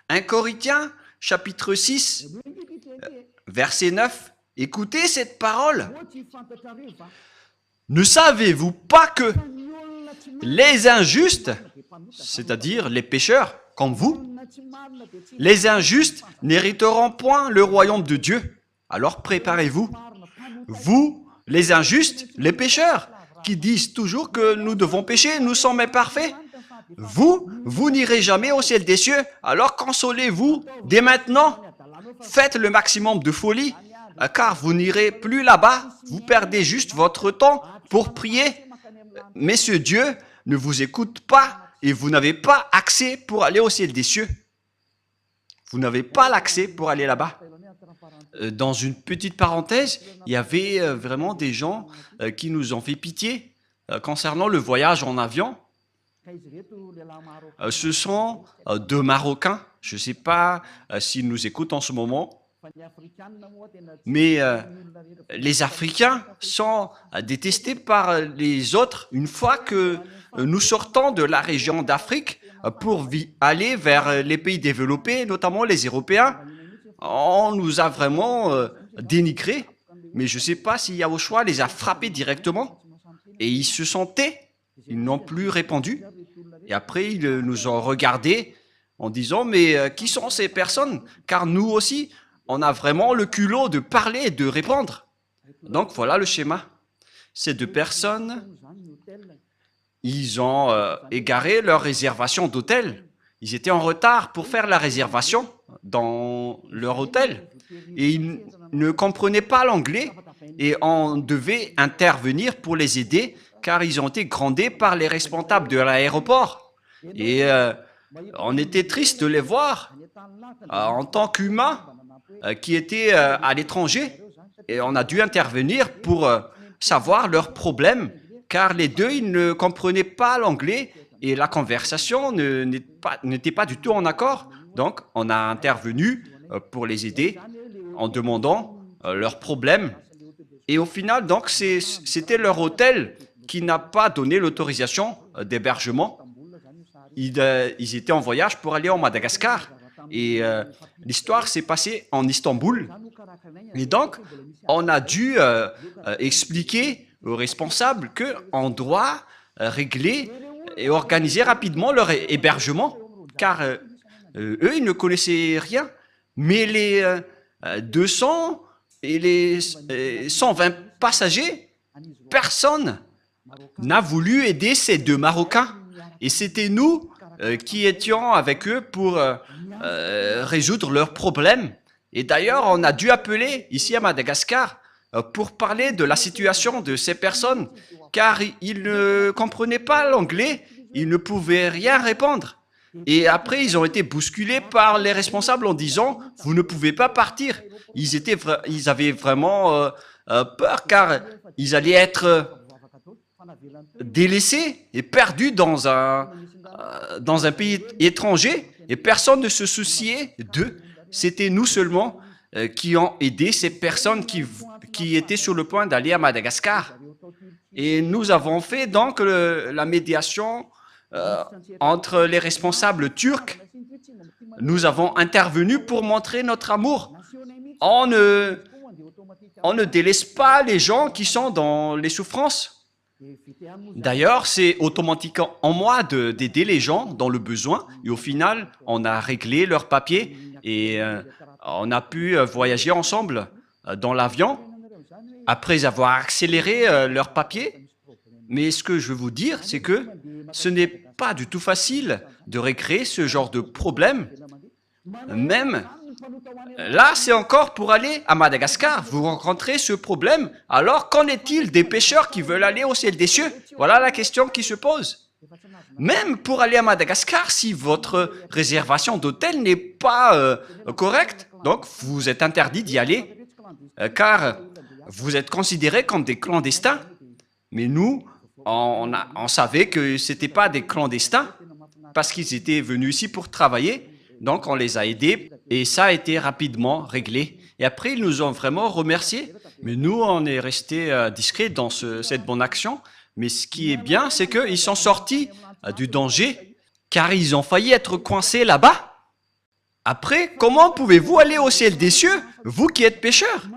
1 Corinthiens, chapitre 6, verset 9. Écoutez cette parole. Ne savez-vous pas que les injustes, c'est-à-dire les pécheurs comme vous, les injustes n'hériteront point le royaume de Dieu. Alors préparez-vous. Vous, les injustes, les pécheurs, qui disent toujours que nous devons pécher, nous sommes imparfaits. Vous n'irez jamais au ciel des cieux, alors consolez-vous dès maintenant. faites le maximum de folie, car vous n'irez plus là-bas, vous perdez juste votre temps pour prier, mais ce Dieu ne vous écoute pas et vous n'avez pas accès pour aller au ciel des cieux. Vous n'avez pas l'accès pour aller là-bas. Dans une petite parenthèse, il y avait vraiment des gens qui nous ont fait pitié concernant le voyage en avion. Ce sont deux Marocains, je ne sais pas s'ils nous écoutent en ce moment, mais les Africains sont détestés par les autres une fois que nous sortons de la région d'Afrique pour aller vers les pays développés, notamment les Européens. On nous a vraiment dénigrés, mais je ne sais pas si Yahushua les a frappés directement et ils se sont tais, ils n'ont plus répondu. Et après, ils nous ont regardés en disant « Mais qui sont ces personnes ?» Car nous aussi, on a vraiment le culot de parler et de répondre. Donc voilà le schéma. Ces deux personnes, ils ont égaré leur réservation d'hôtel. Ils étaient en retard pour faire la réservation dans leur hôtel. Et ils ne comprenaient pas l'anglais et on devait intervenir pour les aider car ils ont été grondés par les responsables de l'aéroport. Et on était triste de les voir en tant qu'humains qui étaient à l'étranger. Et on a dû intervenir pour savoir leurs problèmes, car les deux, ils ne comprenaient pas l'anglais et la conversation n'était pas du tout en accord. Donc, on a intervenu pour les aider en demandant leurs problèmes. Et au final, donc, c'était leur hôtel qui n'a pas donné l'autorisation d'hébergement. Ils étaient en voyage pour aller en Madagascar. Et l'histoire s'est passée en Istanbul. Et donc, on a dû expliquer aux responsables qu'on doit régler et organiser rapidement leur hébergement, car eux, ils ne connaissaient rien. Mais les 200 et les 120 passagers, personne n'a voulu aider ces deux Marocains. Et c'était nous qui étions avec eux pour résoudre leurs problèmes. Et d'ailleurs, on a dû appeler ici à Madagascar pour parler de la situation de ces personnes, car ils ne comprenaient pas l'anglais, ils ne pouvaient rien répondre. Et après, ils ont été bousculés par les responsables en disant « Vous ne pouvez pas partir ». Ils avaient vraiment peur, car ils allaient être délaissés et perdus dans un pays étranger, et personne ne se souciait d'eux. C'était nous seulement qui ont aidé ces personnes qui étaient sur le point d'aller à Madagascar. Et nous avons fait donc la médiation entre les responsables turcs. Nous avons intervenu pour montrer notre amour. On ne délaisse pas les gens qui sont dans les souffrances. D'ailleurs, c'est automatique en moi d'aider les gens dans le besoin. Et au final, on a réglé leurs papiers et on a pu voyager ensemble dans l'avion après avoir accéléré leurs papiers. Mais ce que je veux vous dire, c'est que ce n'est pas du tout facile de régler ce genre de problème. Même là, c'est encore pour aller à Madagascar. Vous rencontrez ce problème. Alors, qu'en est-il des pêcheurs qui veulent aller au ciel des cieux? Voilà la question qui se pose. Même pour aller à Madagascar, si votre réservation d'hôtel n'est pas correcte, donc vous êtes interdit d'y aller, car vous êtes considérés comme des clandestins. Mais nous, on savait que ce n'étaient pas des clandestins, parce qu'ils étaient venus ici pour travailler. Donc, on les a aidés et ça a été rapidement réglé. Et après, ils nous ont vraiment remerciés. Mais nous, on est restés discrets dans cette bonne action. Mais ce qui est bien, c'est qu'ils sont sortis du danger, car ils ont failli être coincés là-bas. Après, comment pouvez-vous aller au ciel des cieux, vous qui êtes pécheurs?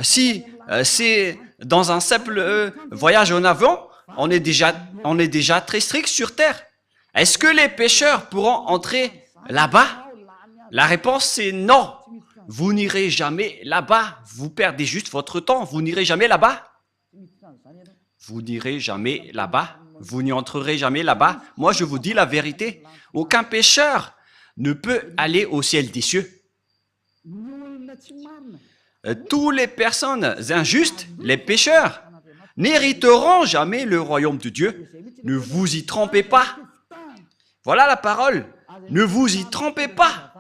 Si c'est dans un simple voyage en avion, on est déjà très strict sur terre. Est-ce que les pécheurs pourront entrer là-bas? La réponse c'est non. Vous n'irez jamais là-bas. Vous perdez juste votre temps. Vous n'irez jamais là-bas. Vous n'irez jamais là-bas. Vous n'y entrerez jamais là-bas. Moi, je vous dis la vérité. Aucun pécheur ne peut aller au ciel des cieux. Toutes les personnes injustes, les pécheurs, n'hériteront jamais le royaume de Dieu. Ne vous y trompez pas. Voilà la parole. Ne vous y trompez pas.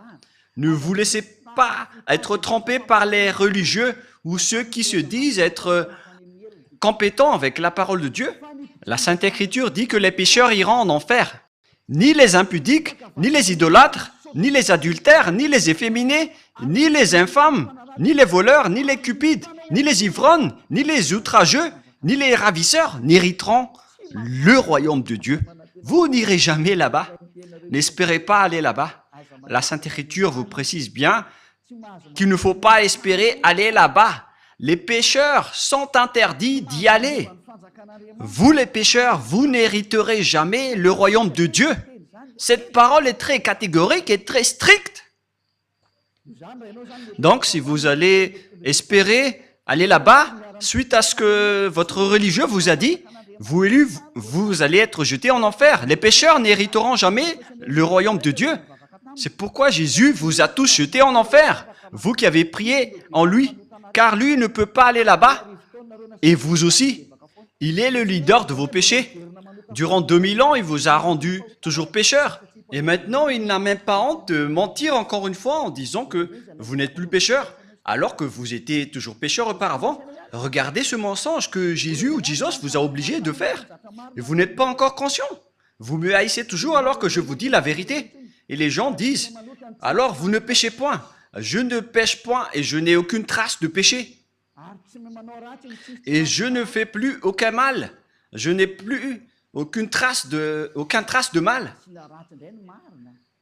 Ne vous laissez pas être trompés par les religieux ou ceux qui se disent être compétents avec la parole de Dieu. La Sainte Écriture dit que les pécheurs iront en enfer. Ni les impudiques, ni les idolâtres, ni les adultères, ni les efféminés, ni les infâmes, ni les voleurs, ni les cupides, ni les ivrognes, ni les outrageux, ni les ravisseurs n'hériteront le royaume de Dieu. Vous n'irez jamais là-bas. N'espérez pas aller là-bas. La Sainte Écriture vous précise bien qu'il ne faut pas espérer aller là-bas. Les pécheurs sont interdits d'y aller. Vous les pécheurs, vous n'hériterez jamais le royaume de Dieu. Cette parole est très catégorique et très stricte. Donc, si vous allez espérer aller là-bas, suite à ce que votre religieux vous a dit, vous allez être jeté en enfer. Les pécheurs n'hériteront jamais le royaume de Dieu. C'est pourquoi Jésus vous a tous jetés en enfer, vous qui avez prié en lui, car lui ne peut pas aller là-bas, et vous aussi. Il est le leader de vos péchés. Durant 2000 ans, il vous a rendu toujours pécheur. Et maintenant, il n'a même pas honte de mentir encore une fois en disant que vous n'êtes plus pécheur, alors que vous étiez toujours pécheur auparavant. Regardez ce mensonge que Jésus ou Jesus vous a obligé de faire. Et vous n'êtes pas encore conscient. Vous me haïssez toujours alors que je vous dis la vérité. Et les gens disent, alors vous ne péchez point. Je ne pêche point et je n'ai aucune trace de péché. Et je ne fais plus aucun mal. Je n'ai plus aucune trace de mal.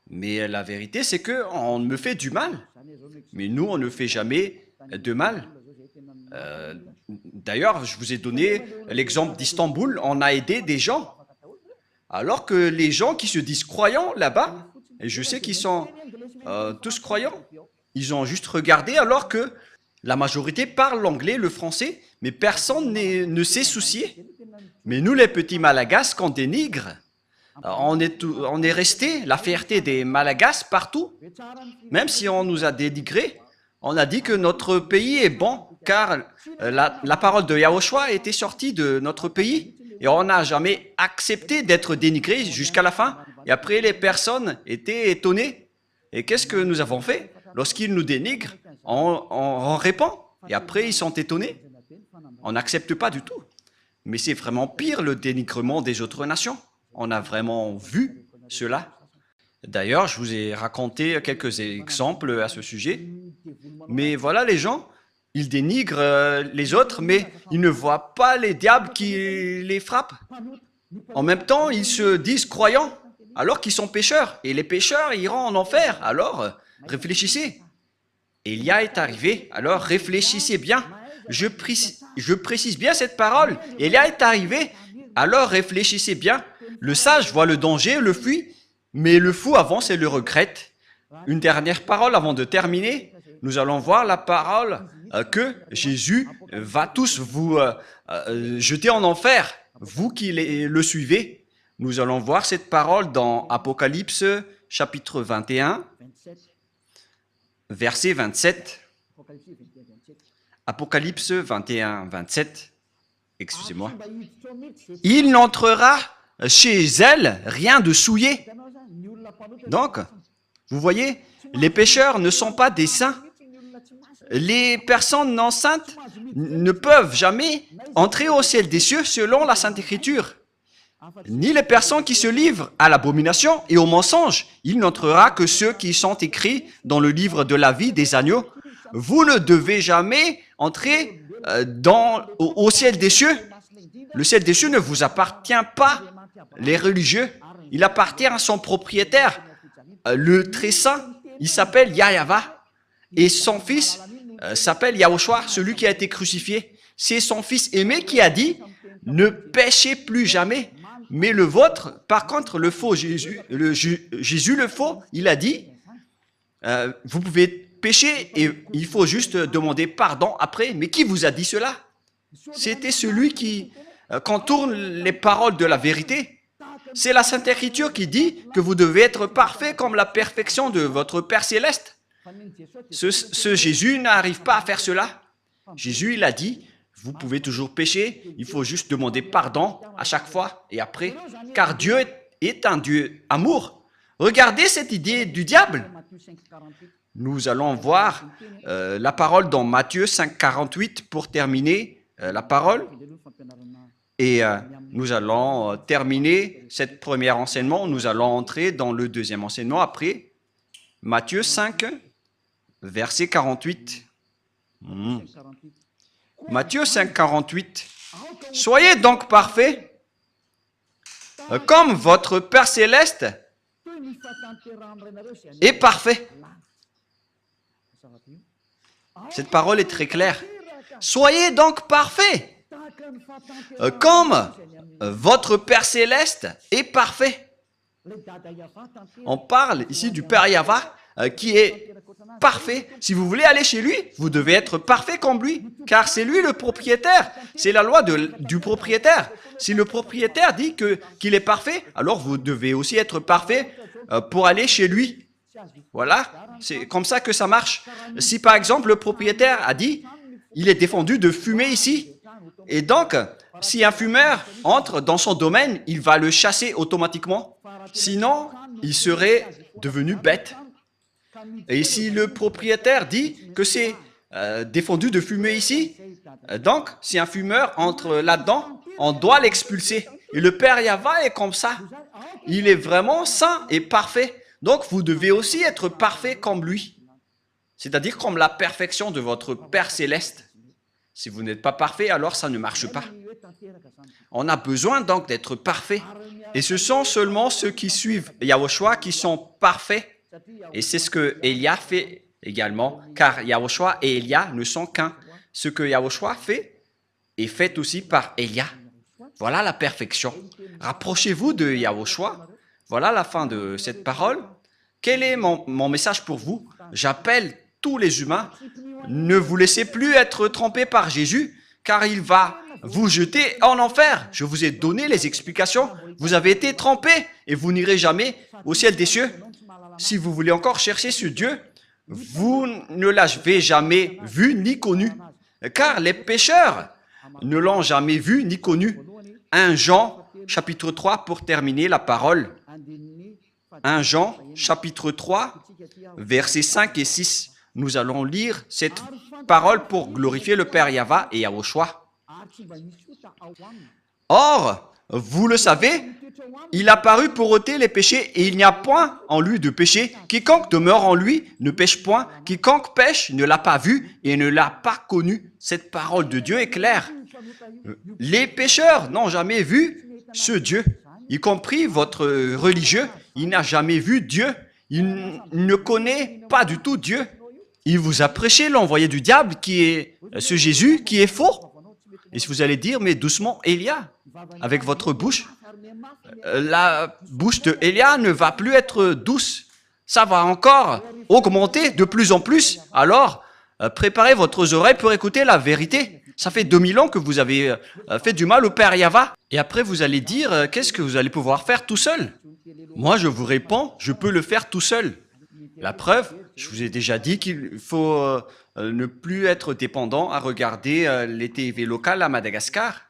Mais la vérité, c'est qu'on me fait du mal. Mais nous, on ne fait jamais de mal. D'ailleurs, je vous ai donné l'exemple d'Istanbul. On a aidé des gens. Alors que les gens qui se disent croyants là-bas, et je sais qu'ils sont tous croyants, ils ont juste regardé alors que la majorité parle l'anglais, le français, mais personne ne s'est soucié. Mais nous, les petits Malagasy, qu'on dénigre, on est resté la fierté des Malagasy partout. Même si on nous a dénigrés, on a dit que notre pays est bon, car la parole de Yahushua était sortie de notre pays. Et on n'a jamais accepté d'être dénigré jusqu'à la fin. Et après, les personnes étaient étonnées. Et qu'est-ce que nous avons fait? Lorsqu'ils nous dénigrent, on répond. Et après, ils sont étonnés. On n'accepte pas du tout. Mais c'est vraiment pire le dénigrement des autres nations. On a vraiment vu cela. D'ailleurs, je vous ai raconté quelques exemples à ce sujet. Mais voilà, les gens, ils dénigrent les autres, mais ils ne voient pas les diables qui les frappent. En même temps, ils se disent croyants, alors qu'ils sont pécheurs. Et les pécheurs iront en enfer. Alors, réfléchissez. Élia est arrivé, alors réfléchissez bien. Je précise bien cette parole. Élia est arrivé, alors réfléchissez bien. Le sage voit le danger, le fuit, mais le fou avance et le regrette. Une dernière parole avant de terminer. Nous allons voir la parole que Jésus va tous vous jeter en enfer, vous qui le suivez. Nous allons voir cette parole dans Apocalypse chapitre 21, verset 27. Apocalypse 21, 27. Excusez-moi. Il n'entrera chez elle rien de souillé. Donc, vous voyez, les pécheurs ne sont pas des saints. Les personnes non saintes ne peuvent jamais entrer au ciel des cieux selon la Sainte Écriture. Ni les personnes qui se livrent à l'abomination et au mensonge. Il n'entrera que ceux qui sont écrits dans le livre de la vie des agneaux. Vous ne devez jamais entrer au ciel des cieux. Le ciel des cieux ne vous appartient pas, les religieux. Il appartient à son propriétaire, le très saint. Il s'appelle Yahava. Et son fils s'appelle Yahushua, celui qui a été crucifié. C'est son fils aimé qui a dit « Ne péchez plus jamais ». Mais le vôtre, par contre, le faux Jésus, Jésus le faux, il a dit vous pouvez pécher et il faut juste demander pardon après. Mais qui vous a dit cela? C'était celui qui contourne les paroles de la vérité. C'est la Sainte Écriture qui dit que vous devez être parfait comme la perfection de votre Père Céleste. Ce Jésus n'arrive pas à faire cela. Jésus, il a dit, vous pouvez toujours pécher, il faut juste demander pardon à chaque fois et après, car Dieu est un Dieu amour. Regardez cette idée du diable. Nous allons voir la parole dans Matthieu 5, 48 pour terminer la parole. Et nous allons terminer cette première enseignement. Nous allons entrer dans le deuxième enseignement après. Matthieu 5, verset 48. Matthieu 5, 48. Soyez donc parfaits, comme votre Père céleste est parfait. Cette parole est très claire. Soyez donc parfaits, comme votre Père céleste est parfait. On parle ici du Père Yahva qui est parfait. Si vous voulez aller chez lui, vous devez être parfait comme lui, car c'est lui le propriétaire. C'est la loi du propriétaire. Si le propriétaire dit qu'il est parfait, alors vous devez aussi être parfait pour aller chez lui. Voilà, c'est comme ça que ça marche. Si par exemple le propriétaire a dit, il est défendu de fumer ici, et donc si un fumeur entre dans son domaine, il va le chasser automatiquement. Sinon, il serait devenu bête. Et si le propriétaire dit que c'est défendu de fumer ici, donc si un fumeur entre là-dedans, on doit l'expulser. Et le Père Yahva est comme ça. Il est vraiment saint et parfait. Donc vous devez aussi être parfait comme lui. C'est-à-dire comme la perfection de votre Père céleste. Si vous n'êtes pas parfait, alors ça ne marche pas. On a besoin donc d'être parfait. Et ce sont seulement ceux qui suivent Yahushua qui sont parfaits. Et c'est ce que Élia fait également, car Yahushua et Élia ne sont qu'un. Ce que Yahushua fait est fait aussi par Élia. Voilà la perfection. Rapprochez-vous de Yahushua. Voilà la fin de cette parole. Quel est mon message pour vous? J'appelle tous les humains. Ne vous laissez plus être trompés par Jésus, car il va vous jeter en enfer. Je vous ai donné les explications. Vous avez été trompés et vous n'irez jamais au ciel des cieux. Si vous voulez encore chercher ce Dieu, vous ne l'avez jamais vu ni connu, car les pécheurs ne l'ont jamais vu ni connu. 1 Jean, chapitre 3, pour terminer la parole. 1 Jean, chapitre 3, versets 5 et 6. Nous allons lire cette parole pour glorifier le Père Yahva et Yahushua. Or, vous le savez, il a paru pour ôter les péchés et il n'y a point en lui de péché. Quiconque demeure en lui ne pêche point. Quiconque pêche ne l'a pas vu et ne l'a pas connu. Cette parole de Dieu est claire. Les pécheurs n'ont jamais vu ce Dieu, y compris votre religieux. Il n'a jamais vu Dieu. Il ne connaît pas du tout Dieu. Il vous a prêché l'envoyé du diable qui est ce Jésus qui est faux. Et si vous allez dire, mais doucement, Élia, avec votre bouche, la bouche de Élia ne va plus être douce. Ça va encore augmenter de plus en plus. Alors, préparez votre oreille pour écouter la vérité. Ça fait 2000 ans que vous avez fait du mal au Père Yahva. Et après, vous allez dire, qu'est-ce que vous allez pouvoir faire tout seul? Moi, je vous réponds, je peux le faire tout seul. La preuve, je vous ai déjà dit qu'il faut ne plus être dépendant à regarder les TV locales à Madagascar.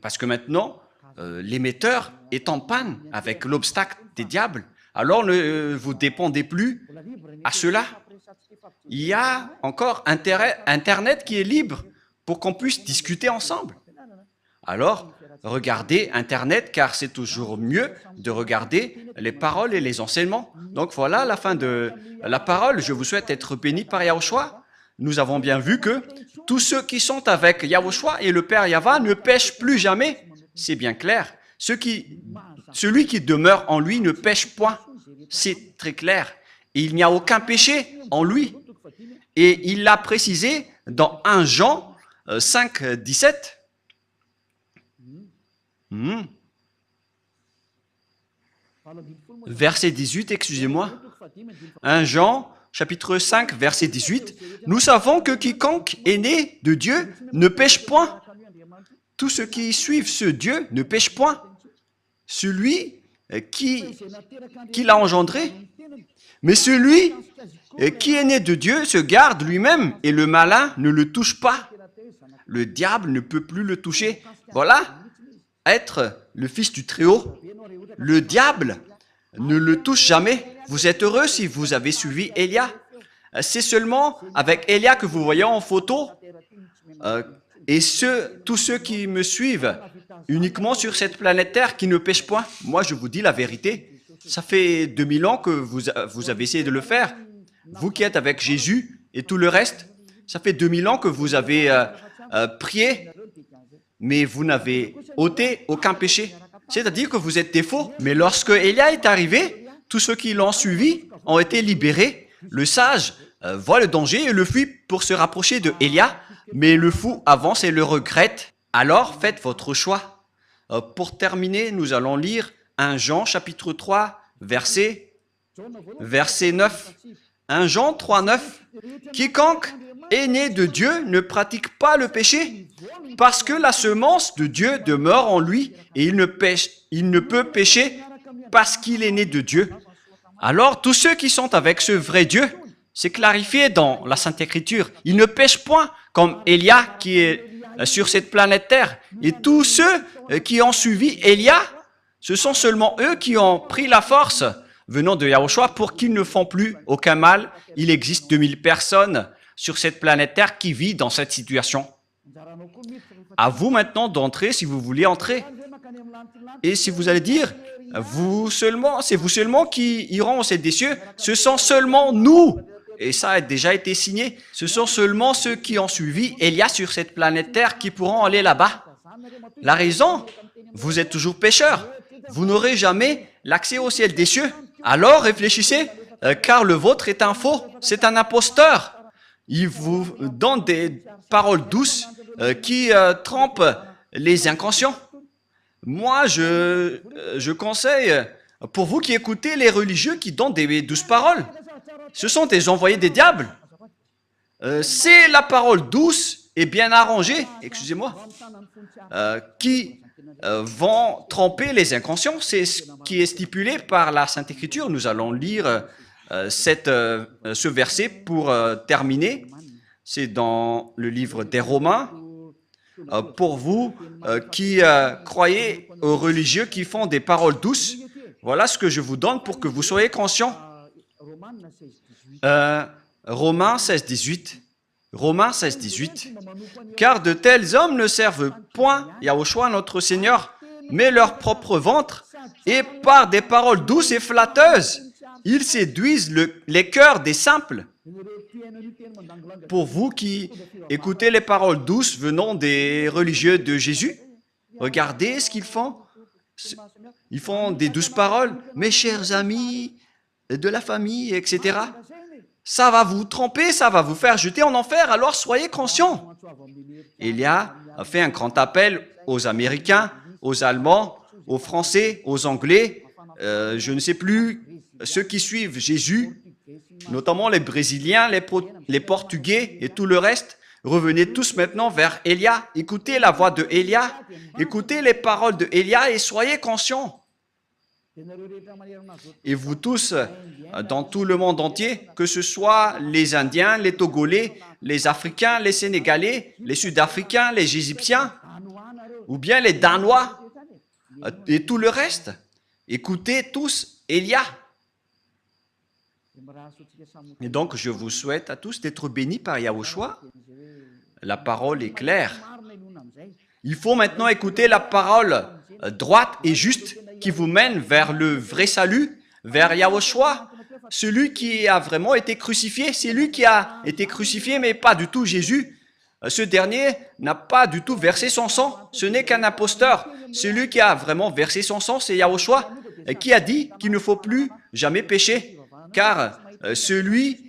Parce que maintenant, l'émetteur est en panne avec l'obstacle des diables. Alors ne vous dépendez plus à cela. Il y a encore Internet qui est libre pour qu'on puisse discuter ensemble. Alors, regardez Internet, car c'est toujours mieux de regarder les paroles et les enseignements. Donc voilà la fin de la parole. Je vous souhaite être bénis par Yahushua. Nous avons bien vu que tous ceux qui sont avec Yahushua et le Père Yahva ne pêchent plus jamais. C'est bien clair. Celui qui demeure en lui ne pêche point. C'est très clair. Et il n'y a aucun péché en lui. Et il l'a précisé dans 1 Jean 5, 17. Verset 18, excusez-moi. 1 Jean, chapitre 5, verset 18. Nous savons que quiconque est né de Dieu ne pêche point. Tous ceux qui suivent ce Dieu ne pêchent point. Celui qui l'a engendré. Mais celui Qui est né de Dieu se garde lui-même et le malin ne le touche pas. Le diable ne peut plus le toucher. Voilà, être le fils du Très-Haut. Le diable ne le touche jamais. Vous êtes heureux si vous avez suivi Élia. C'est seulement avec Élia que vous voyez en photo. Et tous ceux qui me suivent uniquement sur cette planète Terre qui ne pêchent point. Moi, je vous dis la vérité. Ça fait 2000 ans que vous avez essayé de le faire. Vous qui êtes avec Jésus et tout le reste, ça fait 2000 ans que vous avez prié, mais vous n'avez ôté aucun péché. C'est-à-dire que vous êtes des faux. Mais lorsque Élia est arrivé, tous ceux qui l'ont suivi ont été libérés. Le sage voit le danger et le fuit pour se rapprocher de Élia, mais le fou avance et le regrette. Alors faites votre choix. Pour terminer, nous allons lire 1 Jean chapitre 3, verset 9. 1 Jean 3, 9. Quiconque est né de Dieu ne pratique pas le péché, parce que la semence de Dieu demeure en lui et il ne peut pécher parce qu'il est né de Dieu. Alors tous ceux qui sont avec ce vrai Dieu, c'est clarifié dans la Sainte Écriture, ils ne pêchent point comme Élia qui est sur cette planète Terre. Et tous ceux qui ont suivi Élia, ce sont seulement eux qui ont pris la force venant de Yahushua pour qu'ils ne font plus aucun mal. Il existe 2000 personnes sur cette planète Terre qui vivent dans cette situation. À vous maintenant d'entrer si vous voulez entrer. Et si vous allez dire, c'est vous seulement qui iront au ciel des cieux, ce sont seulement nous. Et ça a déjà été signé. Ce sont seulement ceux qui ont suivi Élia sur cette planète Terre qui pourront aller là-bas. La raison, vous êtes toujours pécheurs. Vous n'aurez jamais l'accès au ciel des cieux. Alors réfléchissez, car le vôtre est un faux, c'est un imposteur. Il vous donne des paroles douces qui trompent les inconscients. Moi, je conseille, pour vous qui écoutez les religieux qui donnent des douces paroles, ce sont des envoyés des diables. C'est la parole douce et bien arrangée, excusez-moi, qui vont tromper les inconscients. C'est ce qui est stipulé par la Sainte Écriture. Nous allons lire ce verset pour terminer. C'est dans le livre des Romains. Pour vous qui croyez aux religieux qui font des paroles douces, voilà ce que je vous donne pour que vous soyez conscients. Romains 16, 18. Romains 16, 18. Car de tels hommes ne servent point Yahushua notre Seigneur, mais leur propre ventre, et par des paroles douces et flatteuses, ils séduisent les cœurs des simples. Pour vous qui écoutez les paroles douces venant des religieux de Jésus, regardez ce qu'ils font. Ils font des douces paroles, mes chers amis, de la famille, etc. Ça va vous tromper, ça va vous faire jeter en enfer, alors soyez conscients. Élia a fait un grand appel aux Américains, aux Allemands, aux Français, aux Anglais, je ne sais plus, ceux qui suivent Jésus, notamment les Brésiliens, les Portugais et tout le reste. Revenez tous maintenant vers Élia, écoutez la voix de Élia, écoutez les paroles de Élia et soyez conscients. Et vous tous, dans tout le monde entier, que ce soit les Indiens, les Togolais, les Africains, les Sénégalais, les Sud-Africains, les Égyptiens, ou bien les Danois, et tout le reste, écoutez tous Élia. Et donc, je vous souhaite à tous d'être bénis par Yahushua. La parole est claire. Il faut maintenant écouter la parole droite et juste qui vous mène vers le vrai salut, vers Yahushua, celui qui a vraiment été crucifié. C'est lui qui a été crucifié, mais pas du tout Jésus. Ce dernier n'a pas du tout versé son sang. Ce n'est qu'un imposteur. Celui qui a vraiment versé son sang, c'est Yahushua, qui a dit qu'il ne faut plus jamais pécher. Car celui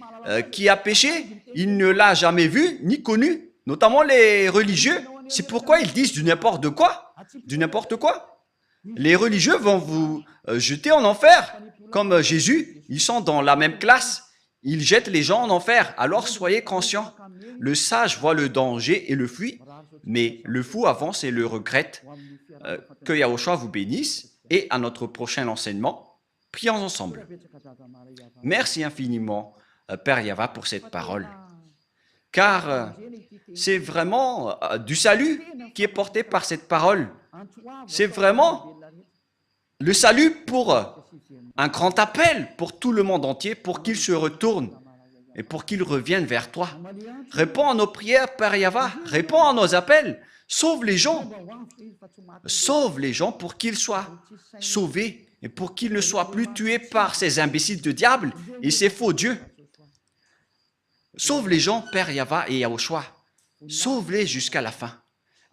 qui a péché, il ne l'a jamais vu ni connu, notamment les religieux. C'est pourquoi ils disent du n'importe quoi. Du n'importe quoi. Les religieux vont vous jeter en enfer, comme Jésus. Ils sont dans la même classe. Ils jettent les gens en enfer. Alors soyez conscients. Le sage voit le danger et le fuit, mais le fou avance et le regrette. Que Yahushua vous bénisse. Et à notre prochain enseignement, prions ensemble. Merci infiniment Père Yahweh, pour cette parole. Car c'est vraiment du salut qui est porté par cette parole. C'est vraiment le salut pour un grand appel pour tout le monde entier, pour qu'il se retourne et pour qu'il revienne vers toi. Réponds à nos prières, Père Yahweh. Réponds à nos appels. Sauve les gens. Sauve les gens pour qu'ils soient sauvés et pour qu'ils ne soient plus tués par ces imbéciles de diable et ces faux dieux. Sauve les gens, Père Yahweh et Yahushua. Sauve-les jusqu'à la fin.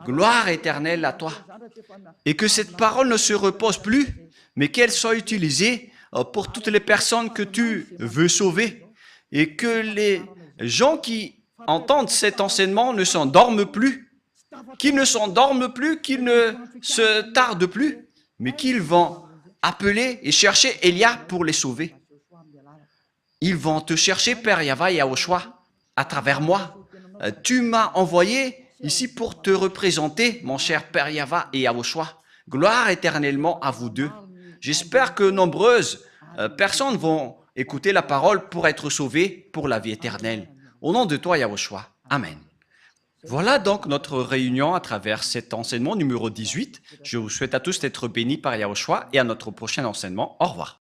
Gloire éternelle à toi. Et que cette parole ne se repose plus, mais qu'elle soit utilisée pour toutes les personnes que tu veux sauver. Et que les gens qui entendent cet enseignement ne s'endorment plus, qu'ils ne s'endorment plus, qu'ils ne se tardent plus, mais qu'ils vont appeler et chercher Élia pour les sauver. Ils vont te chercher, Père Yahweh et Yahushua, à travers moi. Tu m'as envoyé ici pour te représenter, mon cher Père Yahweh et Yahushua. Gloire éternellement à vous deux. J'espère que nombreuses personnes vont écouter la parole pour être sauvées pour la vie éternelle. Au nom de toi, Yahushua. Amen. Voilà donc notre réunion à travers cet enseignement numéro 18. Je vous souhaite à tous d'être bénis par Yahushua et à notre prochain enseignement. Au revoir.